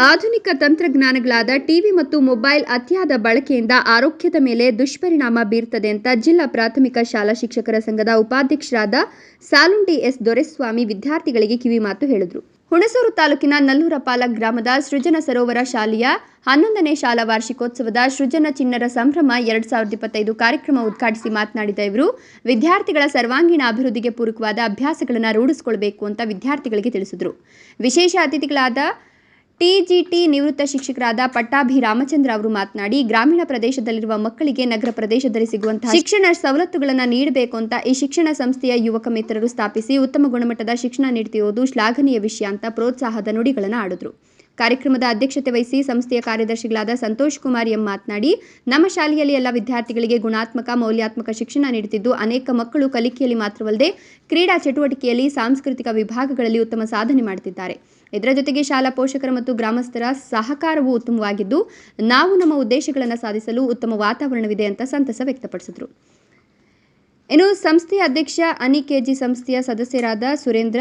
ಆಧುನಿಕ ತಂತ್ರಜ್ಞಾನಗಳಾದ ಟಿವಿ ಮತ್ತು ಮೊಬೈಲ್ ಅತಿಯಾದ ಬಳಕೆಯಿಂದ ಆರೋಗ್ಯದ ಮೇಲೆ ದುಷ್ಪರಿಣಾಮ ಬೀರುತ್ತದೆ ಅಂತ ಜಿಲ್ಲಾ ಪ್ರಾಥಮಿಕ ಶಾಲಾ ಶಿಕ್ಷಕರ ಸಂಘದ ಉಪಾಧ್ಯಕ್ಷರಾದ ಸಾಲುಂಡಿ ಎಸ್ ದೊರೆಸ್ವಾಮಿ ವಿದ್ಯಾರ್ಥಿಗಳಿಗೆ ಕಿವಿಮಾತು ಹೇಳಿದರು. ಹುಣಸೂರು ತಾಲೂಕಿನ ನಲ್ಲೂರಪಾಲ ಗ್ರಾಮದ ಸೃಜನ ಸರೋವರ ಶಾಲೆಯ 11ನೇ ಶಾಲಾ ವಾರ್ಷಿಕೋತ್ಸವದ ಸೃಜನ ಚಿಣ್ಣರ ಸಂಭ್ರಮ 2025 ಕಾರ್ಯಕ್ರಮ ಉದ್ಘಾಟಿಸಿ ಮಾತನಾಡಿದ ಇವರು, ವಿದ್ಯಾರ್ಥಿಗಳ ಸರ್ವಾಂಗೀಣ ಅಭಿವೃದ್ಧಿಗೆ ಪೂರಕವಾದ ಅಭ್ಯಾಸಗಳನ್ನು ರೂಢಿಸಿಕೊಳ್ಳಬೇಕು ಅಂತ ವಿದ್ಯಾರ್ಥಿಗಳಿಗೆ ತಿಳಿಸಿದರು. ವಿಶೇಷ ಅತಿಥಿಗಳಾದ ಟಿಜಿಟಿ ನಿವೃತ್ತ ಶಿಕ್ಷಕರಾದ ಪಟ್ಟಾಭಿ ರಾಮಚಂದ್ರ ಅವರು ಮಾತನಾಡಿ, ಗ್ರಾಮೀಣ ಪ್ರದೇಶದಲ್ಲಿರುವ ಮಕ್ಕಳಿಗೆ ನಗರ ಪ್ರದೇಶದಲ್ಲಿ ಸಿಗುವಂತಹ ಶಿಕ್ಷಣ ಸವಲತ್ತುಗಳನ್ನು ನೀಡಬೇಕು ಅಂತ ಈ ಶಿಕ್ಷಣ ಸಂಸ್ಥೆಯ ಯುವಕ ಮಿತ್ರರು ಸ್ಥಾಪಿಸಿ ಉತ್ತಮ ಗುಣಮಟ್ಟದ ಶಿಕ್ಷಣ ನೀಡುತ್ತಿರುವುದು ಶ್ಲಾಘನೀಯ ವಿಷಯ ಅಂತ ಪ್ರೋತ್ಸಾಹದ ನುಡಿಗಳನ್ನು ಆಡಿದರು. ಕಾರ್ಯಕ್ರಮದ ಅಧ್ಯಕ್ಷತೆ ವಹಿಸಿ ಸಂಸ್ಥೆಯ ಕಾರ್ಯದರ್ಶಿಗಳಾದ ಸಂತೋಷ್ ಕುಮಾರ್ ಎಂ ಮಾತನಾಡಿ, ನಮ್ಮ ಶಾಲೆಯಲ್ಲಿ ಎಲ್ಲ ವಿದ್ಯಾರ್ಥಿಗಳಿಗೆ ಗುಣಾತ್ಮಕ ಮೌಲ್ಯಾತ್ಮಕ ಶಿಕ್ಷಣ ನೀಡುತ್ತಿದ್ದು ಅನೇಕ ಮಕ್ಕಳು ಕಲಿಕೆಯಲ್ಲಿ ಮಾತ್ರವಲ್ಲದೆ ಕ್ರೀಡಾ ಚಟುವಟಿಕೆಯಲ್ಲಿ ಸಾಂಸ್ಕೃತಿಕ ವಿಭಾಗಗಳಲ್ಲಿ ಉತ್ತಮ ಸಾಧನೆ ಮಾಡುತ್ತಿದ್ದಾರೆ. ಇದರ ಜೊತೆಗೆ ಶಾಲಾ ಪೋಷಕರ ಮತ್ತು ಗ್ರಾಮಸ್ಥರ ಸಹಕಾರವೂ ಉತ್ತಮವಾಗಿದ್ದು ನಾವು ನಮ್ಮ ಉದ್ದೇಶಗಳನ್ನು ಸಾಧಿಸಲು ಉತ್ತಮ ವಾತಾವರಣವಿದೆ ಅಂತ ಸಂತಸ ವ್ಯಕ್ತಪಡಿಸಿದರು. ಇನ್ನು ಸಂಸ್ಥೆಯ ಅಧ್ಯಕ್ಷ ಅನಿ ಕೆಜಿ, ಸಂಸ್ಥೆಯ ಸದಸ್ಯರಾದ ಸುರೇಂದ್ರ,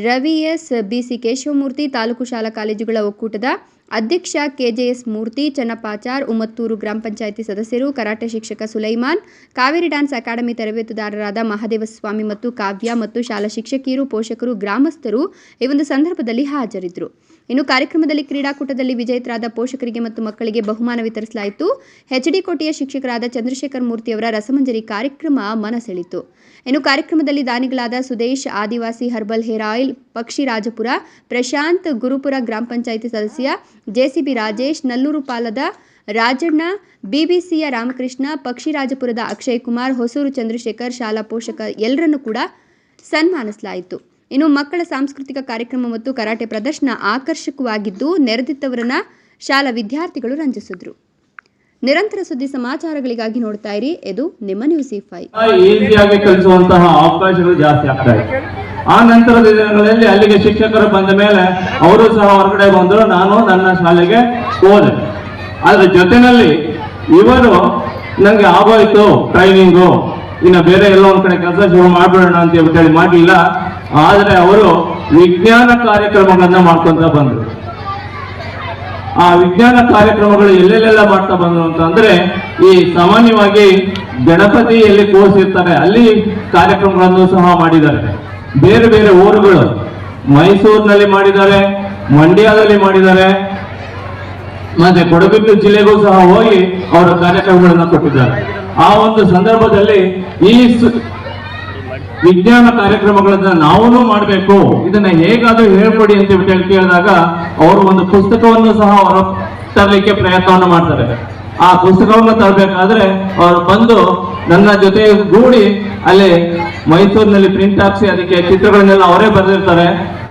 ರವಿ ಎಸ್, ಬಿಸಿ ಕೇಶವಮೂರ್ತಿ, ತಾಲೂಕು ಶಾಲಾ ಕಾಲೇಜುಗಳ ಒಕ್ಕೂಟದ ಅಧ್ಯಕ್ಷ ಕೆಜೆಎಸ್ ಮೂರ್ತಿ, ಚನ್ನಪಾಚಾರ್, ಉಮ್ಮತ್ತೂರು ಗ್ರಾಮ ಪಂಚಾಯಿತಿ ಸದಸ್ಯರು, ಕರಾಟೆ ಶಿಕ್ಷಕ ಸುಲೈಮಾನ್, ಕಾವೇರಿ ಡ್ಯಾನ್ಸ್ ಅಕಾಡೆಮಿ ತರಬೇತುದಾರರಾದ ಮಹದೇವಸ್ವಾಮಿ ಮತ್ತು ಕಾವ್ಯ ಮತ್ತು ಶಾಲಾ ಶಿಕ್ಷಕಿಯರು, ಪೋಷಕರು, ಗ್ರಾಮಸ್ಥರು ಈ ಒಂದು ಸಂದರ್ಭದಲ್ಲಿ ಹಾಜರಿದ್ದರು. ಇನ್ನು ಕಾರ್ಯಕ್ರಮದಲ್ಲಿ ಕ್ರೀಡಾಕೂಟದಲ್ಲಿ ವಿಜೇತರಾದ ಪೋಷಕರಿಗೆ ಮತ್ತು ಮಕ್ಕಳಿಗೆ ಬಹುಮಾನ ವಿತರಿಸಲಾಯಿತು. ಎಚ್ಡಿ ಕೋಟೆಯ ಶಿಕ್ಷಕರಾದ ಚಂದ್ರಶೇಖರ್ ಮೂರ್ತಿಯವರ ರಸಮಂಜರಿ ಕಾರ್ಯಕ್ರಮ ಮನಸೆಳೆಯಿತು. ಇನ್ನು ಕಾರ್ಯಕ್ರಮದಲ್ಲಿ ದಾನಿಗಳಾದ Sudesh, Adivasi herbal hair oil, Pakshirajapura Prashanth, Gurupura ಗ್ರಾಮ ಪಂಚಾಯಿತಿ ಸದಸ್ಯ ಜೆಸಿಬಿ ರಾಜೇಶ್, ನಲ್ಲೂರು ಪಾಲದ ರಾಜಣ್ಣ, ಬಿಬಿಸಿಯ ರಾಮಕೃಷ್ಣ, ಪಕ್ಷಿರಾಜಪುರದ ಅಕ್ಷಯ್ ಕುಮಾರ್, ಹೊಸೂರು ಚಂದ್ರಶೇಖರ್, ಶಾಲಾ ಪೋಷಕ ಎಲ್ಲರನ್ನೂ ಕೂಡ ಸನ್ಮಾನಿಸಲಾಯಿತು. ಇನ್ನು ಮಕ್ಕಳ ಸಾಂಸ್ಕೃತಿಕ ಕಾರ್ಯಕ್ರಮ ಮತ್ತು ಕರಾಟೆ ಪ್ರದರ್ಶನ ಆಕರ್ಷಕವಾಗಿದ್ದು ನೆರೆದಿದ್ದವರನ್ನ ಶಾಲಾ ವಿದ್ಯಾರ್ಥಿಗಳು ರಂಜಿಸಿದ್ರು. ನಿರಂತರ ಸುದ್ದಿ ಸಮಾಚಾರಗಳಿಗಾಗಿ ನೋಡ್ತಾ ಇರಿ, ಇದು ನಿಮ್ಮ ನ್ಯೂಸ್ E5. ಈಸಿಯಾಗಿ ಕಲಿಸುವಂತಹ ಅವಕಾಶಗಳು ಜಾಸ್ತಿ ಆಗ್ತಾ ಇದೆ. ಆ ನಂತರದ ದಿನಗಳಲ್ಲಿ ಅಲ್ಲಿಗೆ ಶಿಕ್ಷಕರು ಬಂದ ಮೇಲೆ ಅವರು ಸಹ ಹೊರಗಡೆ ಬಂದರು, ನಾನು ನನ್ನ ಶಾಲೆಗೆ ಹೋದೆ. ಅದ್ರ ಜೊತೆನಲ್ಲಿ ಇವರು ನಂಗೆ ಆಗೋಯ್ತು ಟ್ರೈನಿಂಗು, ಇನ್ನು ಬೇರೆ ಎಲ್ಲ ಒಂದ್ ಕಡೆ ಕೆಲಸ ಶುರು ಮಾಡ್ಬಿಡೋಣ ಅಂತ ಹೇಳಿ ಮಾಡಲಿಲ್ಲ. ಆದರೆ ಅವರು ವಿಜ್ಞಾನ ಕಾರ್ಯಕ್ರಮಗಳನ್ನ ಮಾಡ್ಕೊಂತ ಬಂದರು. ಆ ವಿಜ್ಞಾನ ಕಾರ್ಯಕ್ರಮಗಳು ಎಲ್ಲೆಲ್ಲೆಲ್ಲ ಮಾಡ್ತಾ ಬಂದ್ರು ಅಂತಂದ್ರೆ, ಈ ಸಾಮಾನ್ಯವಾಗಿ ಗಣಪತಿಯಲ್ಲಿ ಕೋರ್ಸ್ ಇರ್ತಾರೆ, ಅಲ್ಲಿ ಕಾರ್ಯಕ್ರಮಗಳನ್ನು ಸಹ ಮಾಡಿದ್ದಾರೆ. ಬೇರೆ ಬೇರೆ ಊರುಗಳು, ಮೈಸೂರಿನಲ್ಲಿ ಮಾಡಿದ್ದಾರೆ, ಮಂಡ್ಯದಲ್ಲಿ ಮಾಡಿದ್ದಾರೆ, ಮತ್ತೆ ಕೊಡಗು ಜಿಲ್ಲೆಗೂ ಸಹ ಹೋಗಿ ಅವರ ಕಾರ್ಯಕ್ರಮಗಳನ್ನ ಕೊಟ್ಟಿದ್ದಾರೆ. ಆ ಒಂದು ಸಂದರ್ಭದಲ್ಲಿ ಈ ವಿಜ್ಞಾನ ಕಾರ್ಯಕ್ರಮಗಳನ್ನ ನಾವು ಮಾಡಬೇಕು, ಇದನ್ನ ಹೇಗಾದ್ರೂ ಹೇಳ್ಕೊಡಿ ಅಂತ ಕೇಳಿದಾಗ ಅವರು ಒಂದು ಪುಸ್ತಕವನ್ನು ಸಹ ಹೊರ ತರಲಿಕ್ಕೆ ಪ್ರಯತ್ನವನ್ನು ಮಾಡ್ತಾರೆ. ಆ ಪುಸ್ತಕವನ್ನು ತರಬೇಕಾದ್ರೆ ಅವರು ಬಂದು ನನ್ನ ಜೊತೆ ಗೂಡಿ ಅಲ್ಲಿ ಮೈಸೂರಿನಲ್ಲಿ ಪ್ರಿಂಟ್ ಹಾಕ್ಸಿ ಅದಕ್ಕೆ ಚಿತ್ರಗಳನ್ನೆಲ್ಲ ಅವರೇ ಬರೆದಿರ್ತಾರೆ.